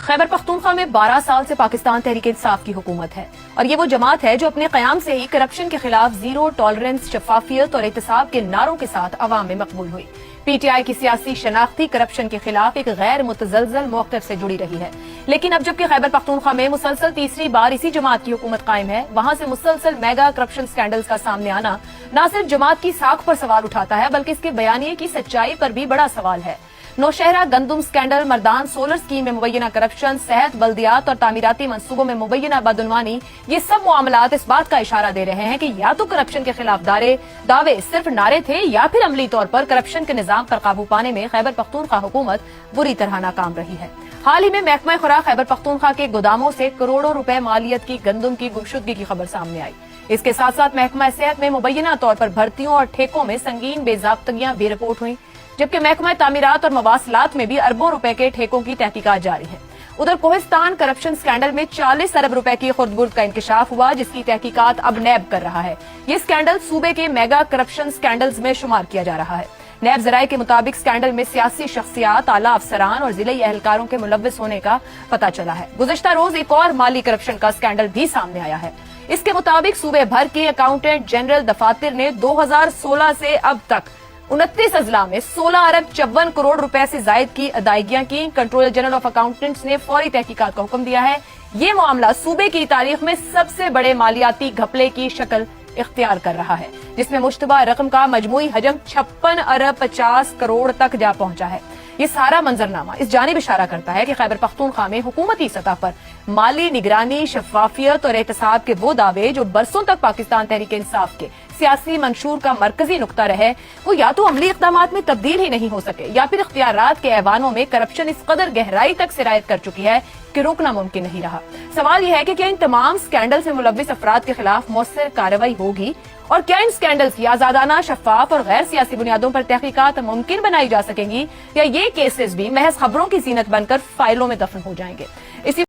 खैबर पख्तूनख्वा में 12 साल से पाकिस्तान तहरीक इंसाफ की हुकूमत है और ये वो जमात है जो अपने कयाम से ही करप्शन के खिलाफ जीरो टॉलरेंस, शफाफियत और एहतसाब के नारों के साथ अवाम में मकबूल हुई। पीटीआई की सियासी शनाख्ती करप्शन के खिलाफ एक गैर मुतजलजल मौक़िफ़ से जुड़ी रही है, लेकिन अब जबकि खैबर पख्तूनख्वा में मुसलसल तीसरी बार इसी जमात की हुकूमत कायम है, वहां से मुसलसल मेगा करप्शन स्कैंडल्स का सामने आना न सिर्फ जमात की साख पर सवाल उठाता है बल्कि इसके बयानिए की सच्चाई पर भी बड़ा सवाल है। नौशहरा गंदुम स्कैंडल, मर्दान सोलर स्कीम में मुबैना करप्शन, सेहत, बल्दियात और तामीराती मंसूबों में मुबैना बदउनवानी, ये सब मामलात इस बात का इशारा दे रहे हैं कि या तो करप्शन के खिलाफ दावे सिर्फ नारे थे या फिर अमली तौर पर करप्शन के निजाम पर काबू पाने में खैबर पख्तूनख्वा हुकूमत बुरी तरह नाकाम रही है। हाल ही में महकमा खुराक खैबर पख्तूनख्वा के गोदामों से करोड़ों रुपए मालियत की गंदुम की गुमशुदगी की खबर सामने आई। इसके साथ साथ महकमा सेहत में मुबैना तौर पर भर्तियों और ठेकों में संगीन बेजाब्तगियां भी रिपोर्ट हुई, जबकि महकमा तामीरात और मवासलात में भी अरबों रुपए के ठेकों की तहकीकात जारी है। उधर कोहिस्तान करप्शन स्कैंडल में 40 अरब रुपए की खुर्द-बुर्द का इंकशाफ हुआ, जिसकी तहकीकात अब नैब कर रहा है। ये स्कैंडल सूबे के मेगा करप्शन स्कैंडल्स में शुमार किया जा रहा है। नैब जराये के मुताबिक स्कैंडल में सियासी शख्सियात, आला अफसरान और जिले एहलकारों के मुलव्विस होने का पता चला है। गुज़िश्ता रोज एक और माली करप्शन का स्कैंडल भी सामने आया है। इसके मुताबिक सूबे भर के अकाउंटेंट जनरल दफातर ने 2016 से अब तक 29 अजला में 16 अरब 54 करोड़ रुपए से जायद की अदायगियां की। कंट्रोलर जनरल ऑफ अकाउंटेंट्स ने फौरी तहकीकात का हुक्म दिया है। ये मामला सूबे की तारीख में सबसे बड़े मालियाती घपले की शक्ल इख्तियार कर रहा है, जिसमें मुश्तबा रकम का मजमूई हजम 56 अरब 50 करोड़ तक जा पहुंचा है। ये सारा मंजरनामा इस जानिब इशारा करता है कि खैबर पख्तूनख्वा में हुकूमती सतह पर माली निगरानी, शफाफियत और एहतसाब के वो दावे जो बरसों तक पाकिस्तान तहरीक इंसाफ के सियासी मंशूर का मरकजी नुक्ता रहे, वो या तो अमली इक़दामात में तब्दील ही नहीं हो सके या फिर इख्तियारात के ऐवानों में करप्शन इस कदर गहराई तक सिरायत कर चुकी है कि रोकना मुमकिन नहीं रहा। सवाल यह है कि क्या इन तमाम स्कैंडल से मुलव्विस अफराद के खिलाफ मौसर कार्रवाई होगी और क्या इन स्कैंडल्स की आजादाना, शफाफ और गैर सियासी बुनियादों पर तहकीकात मुमकिन बनाई जा सकेंगी, या ये केसेस भी महज खबरों की जीनत बनकर फाइलों में दफन हो जाएंगे।